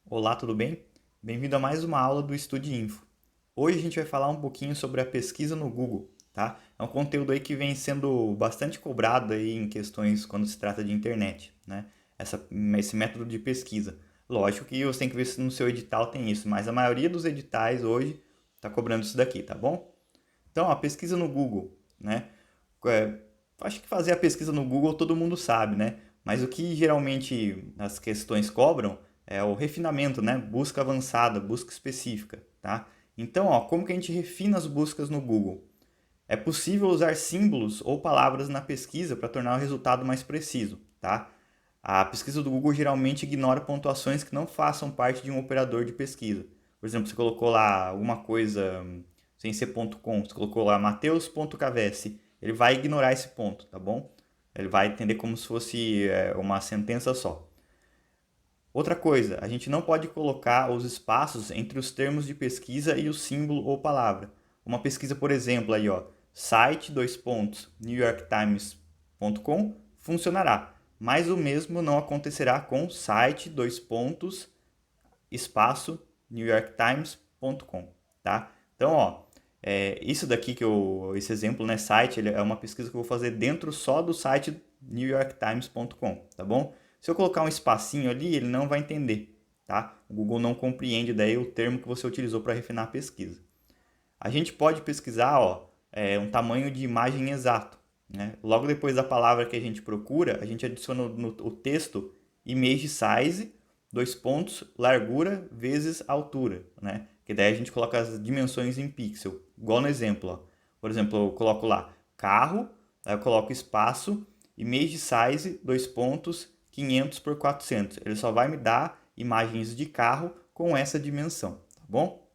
Olá, tudo bem? Bem-vindo a mais uma aula do Estude Info. Hoje a gente vai falar um pouquinho sobre a pesquisa no Google, tá? É um conteúdo aí que vem sendo bastante cobrado aí em questões quando se trata de internet, né? Esse método de pesquisa. Lógico que você tem que ver se no seu edital tem isso, mas a maioria dos editais hoje está cobrando isso daqui, tá bom? Então, a pesquisa no Google, né? É, acho que fazer a pesquisa no Google todo mundo sabe, né? Mas o que geralmente as questões cobram é o refinamento, né? Busca avançada, busca específica, tá? Então, ó, como que a gente refina as buscas no Google? É possível usar símbolos ou palavras na pesquisa para tornar o resultado mais preciso, tá? A pesquisa do Google geralmente ignora pontuações que não façam parte de um operador de pesquisa. Por exemplo, você colocou lá alguma coisa sem ser ponto .com, você colocou lá mateus.cavesi, ele vai ignorar esse ponto, tá bom? Ele vai entender como se fosse uma sentença só. Outra coisa, a gente não pode colocar os espaços entre os termos de pesquisa e o símbolo ou palavra. Uma pesquisa, por exemplo, aí, ó, site, dois pontos, newyorktimes.com, funcionará, mas o mesmo não acontecerá com site, dois pontos, espaço, newyorktimes.com, tá? Então, ó, isso daqui esse exemplo, né, site, ele é uma pesquisa que eu vou fazer dentro só do site newyorktimes.com, tá bom? Se eu colocar um espacinho ali, ele não vai entender, tá? O Google não compreende daí o termo que você utilizou para refinar a pesquisa. A gente pode pesquisar, ó, um tamanho de imagem exato, né? Logo depois da palavra que a gente procura, a gente adiciona o texto image size, dois pontos, largura vezes altura, né? Que daí a gente coloca as dimensões em pixel, igual no exemplo, ó. Por exemplo, eu coloco lá carro, aí eu coloco espaço, image size, dois pontos, 500 por 400. Ele só vai me dar imagens de carro com essa dimensão, tá bom?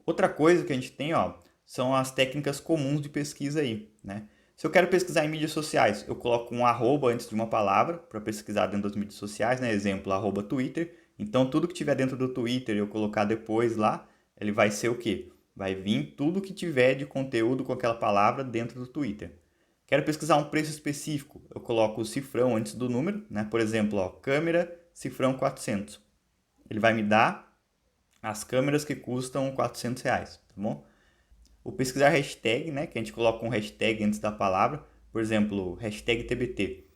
Outra coisa que a gente tem, ó, são as técnicas comuns de pesquisa aí, né? Se eu quero pesquisar em mídias sociais, eu coloco um arroba antes de uma palavra para pesquisar dentro das mídias sociais, né? Exemplo, arroba Twitter. Então, tudo que tiver dentro do Twitter eu colocar depois lá, ele vai ser o quê? Vai vir tudo que tiver de conteúdo com aquela palavra dentro do Twitter. Quero pesquisar um preço específico, eu coloco o cifrão antes do número, né? Por exemplo, ó, câmera, cifrão 400. Ele vai me dar as câmeras que custam R$ 400, tá bom? O pesquisar hashtag, né, que a gente coloca um hashtag antes da palavra, por exemplo, hashtag TBT,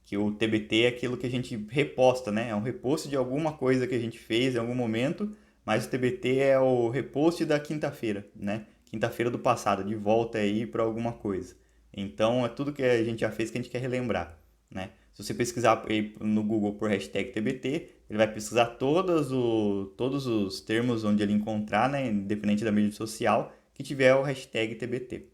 que o TBT é aquilo que a gente reposta, né, é um repost de alguma coisa que a gente fez em algum momento, mas o TBT é o repost da quinta-feira, né, quinta-feira do passado, de volta aí para alguma coisa. Então, é tudo que a gente já fez que a gente quer relembrar, né. Se você pesquisar no Google por hashtag TBT, ele vai pesquisar todos os termos onde ele encontrar, né, independente da mídia social, que tiver o hashtag TBT.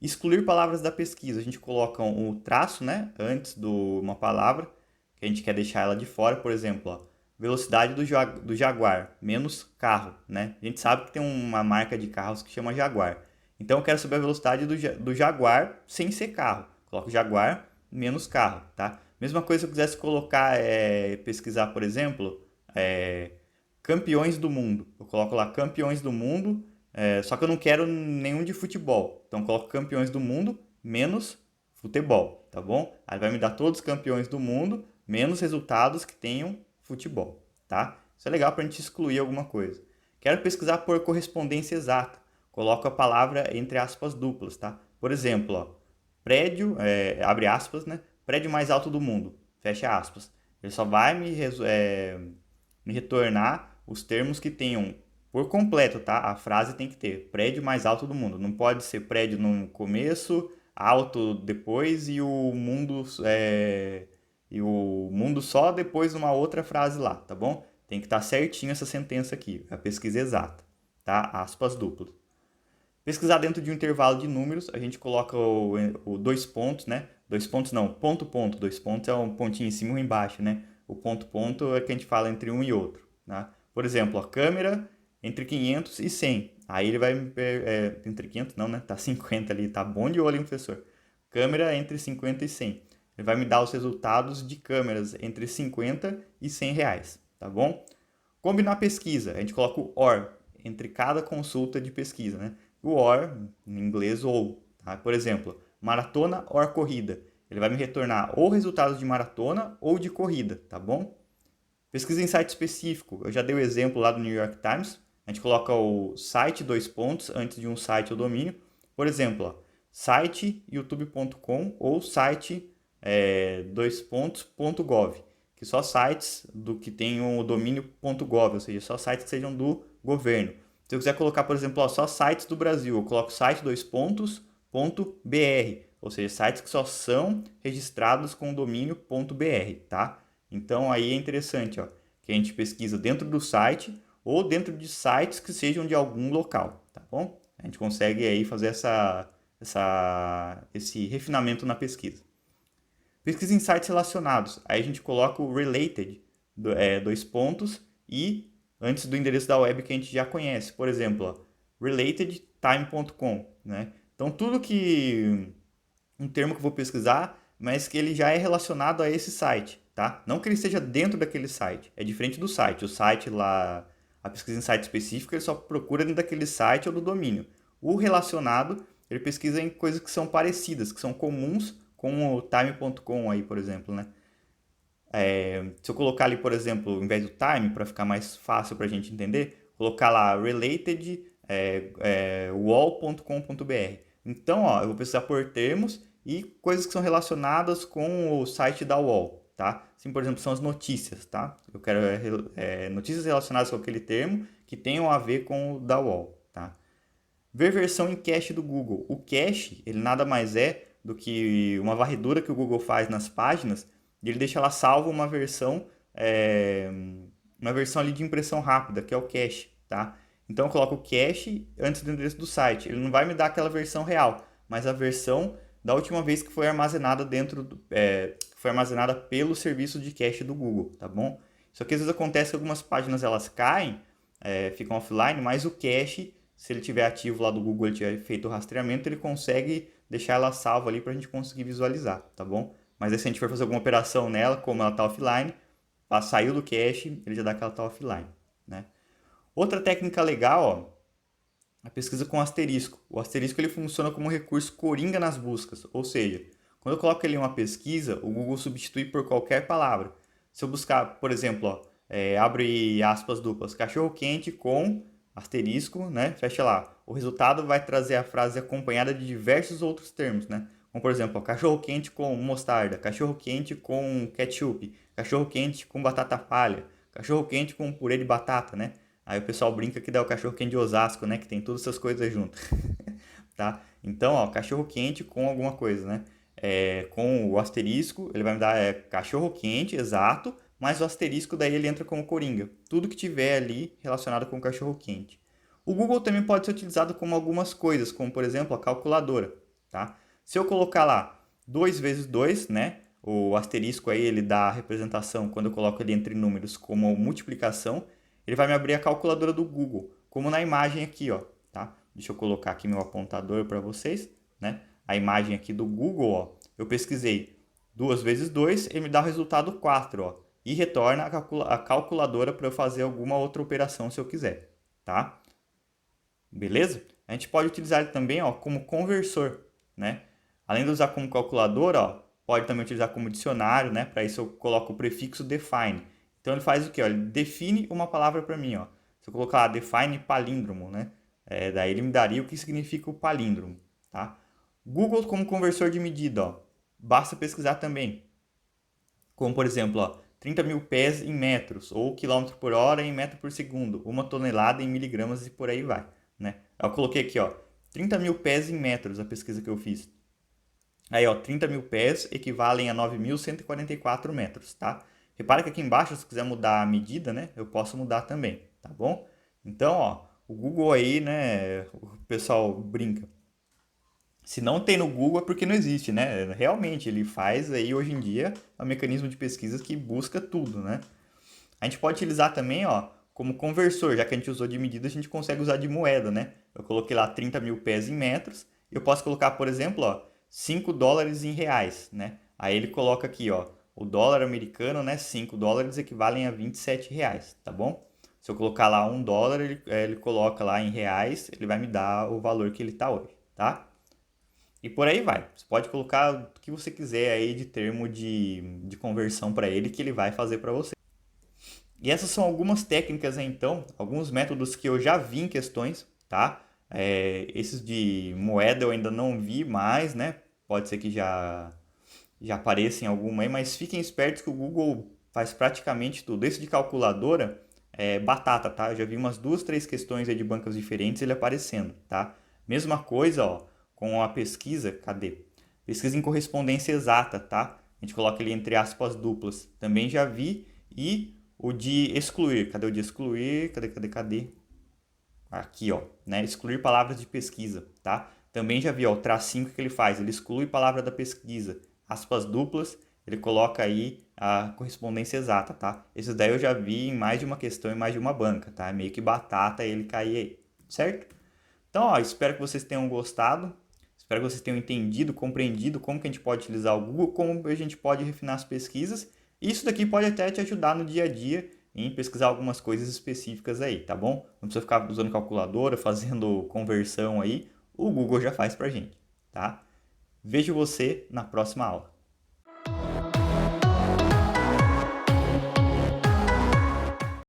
Excluir palavras da pesquisa. A gente coloca um traço, né, antes de uma palavra, que a gente quer deixar ela de fora. Por exemplo, ó, velocidade do Jaguar, menos carro, né? A gente sabe que tem uma marca de carros que chama Jaguar. Então eu quero saber a velocidade do Jaguar sem ser carro. Coloco Jaguar menos carro, tá? Mesma coisa se eu quisesse colocar, pesquisar, por exemplo, é, campeões do mundo. Eu coloco lá campeões do mundo, só que eu não quero nenhum de futebol. Então eu coloco campeões do mundo menos futebol, tá bom? Aí vai me dar todos os campeões do mundo menos resultados que tenham futebol, tá? Isso é legal para a gente excluir alguma coisa. Quero pesquisar por correspondência exata. Coloco a palavra entre aspas duplas, tá? Por exemplo, ó, prédio, abre aspas, né? Prédio mais alto do mundo, fecha aspas. Ele só vai me retornar os termos que tenham por completo, tá? A frase tem que ter prédio mais alto do mundo. Não pode ser prédio no começo, alto depois e o mundo só depois uma outra frase lá, tá bom? Tem que estar certinho essa sentença aqui, a pesquisa exata, tá? Aspas duplas. Pesquisar dentro de um intervalo de números, a gente coloca o dois pontos, né? Dois pontos não, ponto, ponto. Dois pontos é um pontinho em cima e um embaixo, né? O ponto, ponto é que a gente fala entre um e outro, né? Por exemplo, a câmera entre 500 e 100. Aí ele vai, entre 500 não, né? Tá 50 ali, tá bom de olho, hein, professor? Câmera entre 50 e 100. Ele vai me dar os resultados de câmeras entre 50 e 100 reais, tá bom? Combinar pesquisa, a gente coloca o OR entre cada consulta de pesquisa, né? O OR, em inglês, ou, tá? Por exemplo, maratona OR corrida. Ele vai me retornar ou resultados de maratona ou de corrida, tá bom? Pesquisa em site específico. Eu já dei o exemplo lá do New York Times. A gente coloca o site, dois pontos, antes de um site ou domínio. Por exemplo, ó, site youtube.com ou site dois pontos, ponto .gov, que só sites do que tenham o domínio .gov, ou seja, só sites que sejam do governo. Se eu quiser colocar, por exemplo, ó, só sites do Brasil, eu coloco site dois pontos, ponto .br, ou seja, sites que só são registrados com o domínio .br, tá? Então aí é interessante, ó, que a gente pesquisa dentro do site ou dentro de sites que sejam de algum local, tá bom? A gente consegue aí fazer esse refinamento na pesquisa. Pesquisa em sites relacionados. Aí a gente coloca o related, dois pontos, e antes do endereço da web que a gente já conhece. Por exemplo, ó, relatedtime.com, né? Então, tudo que um termo que eu vou pesquisar, mas que ele já é relacionado a esse site, tá? Não que ele esteja dentro daquele site, é diferente do site. O site lá, a pesquisa em site específico, ele só procura dentro daquele site ou do domínio. O relacionado, ele pesquisa em coisas que são parecidas, que são comuns com o time.com aí, por exemplo, né? Se eu colocar ali, por exemplo, em vez do time, para ficar mais fácil para a gente entender, colocar lá related wall.com.br. Então, ó, eu vou precisar por termos e coisas que são relacionadas com o site da Wall, tá? Assim, por exemplo, são as notícias, tá? Eu quero notícias relacionadas com aquele termo que tenham a ver com o da Wall, tá? Ver versão em cache do Google. O cache, ele nada mais é do que uma varredura que o Google faz nas páginas e ele deixa lá salvo é, uma versão ali de impressão rápida, que é o cache, tá? Então eu coloco o cache antes do endereço do site. Ele não vai me dar aquela versão real, mas a versão da última vez que foi armazenada foi armazenada pelo serviço de cache do Google, tá bom? Só que às vezes acontece que algumas páginas elas caem, ficam offline, mas o cache, se ele tiver ativo lá do Google, ele tiver feito o rastreamento, ele consegue deixar ela salva ali para a gente conseguir visualizar, tá bom? Mas aí, se a gente for fazer alguma operação nela, como ela está offline, ela saiu do cache, ele já dá que ela está offline, né? Outra técnica legal, ó, a pesquisa com asterisco. O asterisco ele funciona como um recurso coringa nas buscas, ou seja, quando eu coloco ali uma pesquisa, o Google substitui por qualquer palavra. Se eu buscar, por exemplo, ó, abre aspas duplas, cachorro quente com asterisco, né? Fecha lá. O resultado vai trazer a frase acompanhada de diversos outros termos, né? Como por exemplo, cachorro quente com mostarda, cachorro quente com ketchup, cachorro quente com batata palha, cachorro quente com purê de batata, né? Aí o pessoal brinca que dá o cachorro quente de Osasco, né? Que tem todas essas coisas junto, tá? Então, ó, cachorro quente com alguma coisa, né? Com o asterisco, ele vai me dar cachorro quente, exato, mas o asterisco daí ele entra como coringa. Tudo que tiver ali relacionado com cachorro quente. O Google também pode ser utilizado como algumas coisas, como por exemplo a calculadora, tá? Se eu colocar lá 2 vezes 2, né? O asterisco aí ele dá a representação quando eu coloco ele entre números como multiplicação, ele vai me abrir a calculadora do Google, como na imagem aqui, ó, tá? Deixa eu colocar aqui meu apontador para vocês, né? A imagem aqui do Google, ó, eu pesquisei 2 vezes 2, ele me dá o resultado 4, ó, e retorna a calculadora para eu fazer alguma outra operação se eu quiser, tá? Beleza? A gente pode utilizar ele também, ó, como conversor, né? Além de usar como calculadora, ó, pode também utilizar como dicionário, né? Para isso eu coloco o prefixo define. Então ele faz o quê? Ó? Ele define uma palavra para mim, ó. Se eu colocar lá, define palíndromo, né? Daí ele me daria o que significa o palíndromo, tá? Google como conversor de medida, ó. Basta pesquisar também. Como por exemplo, ó, 30 mil pés em metros, ou quilômetro por hora em metro por segundo, uma tonelada em miligramas e por aí vai, né? Eu coloquei aqui, ó, 30 mil pés em metros, a pesquisa que eu fiz. Aí, ó, 30 mil pés equivalem a 9.144 metros, tá? Repara que aqui embaixo, se quiser mudar a medida, né, eu posso mudar também, tá bom? Então, ó, o Google aí, né, o pessoal brinca. Se não tem no Google é porque não existe, né? Realmente, ele faz aí hoje em dia um mecanismo de pesquisa que busca tudo, né? A gente pode utilizar também, ó, como conversor, já que a gente usou de medida, a gente consegue usar de moeda, né? Eu coloquei lá 30 mil pés em metros, e eu posso colocar, por exemplo, ó, 5 dólares em reais, né? Aí ele coloca aqui, ó, o dólar americano, né? 5 dólares equivalem a 27 reais, tá bom? Se eu colocar lá 1 dólar, ele coloca lá em reais, ele vai me dar o valor que ele tá hoje, tá? E por aí vai. Você pode colocar o que você quiser aí de termo de conversão para ele que ele vai fazer para você. E essas são algumas técnicas, né, então, alguns métodos que eu já vi em questões, tá? Esses de moeda eu ainda não vi mais, né? Pode ser que já apareça em alguma aí, mas fiquem espertos que o Google faz praticamente tudo. Esse de calculadora é batata, tá? Eu já vi umas duas, três questões aí de bancas diferentes ele aparecendo, tá? Mesma coisa, ó, com a pesquisa, cadê? Pesquisa em correspondência exata, tá? A gente coloca ele entre aspas duplas. Também já vi. E o de excluir. Cadê o de excluir? Cadê? Aqui, ó, né? Excluir palavras de pesquisa, tá? Também já vi, ó, o tracinho que ele faz. Ele exclui palavra da pesquisa. Aspas duplas, ele coloca aí a correspondência exata, tá? Esses daí eu já vi em mais de uma questão, em mais de uma banca, tá? É meio que batata ele cair aí, certo? Então, ó, espero que vocês tenham gostado. Espero que vocês tenham entendido, compreendido como que a gente pode utilizar o Google, como a gente pode refinar as pesquisas. E isso daqui pode até te ajudar no dia a dia em pesquisar algumas coisas específicas aí, tá bom? Não precisa ficar usando calculadora, fazendo conversão aí. O Google já faz pra gente, tá? Vejo você na próxima aula.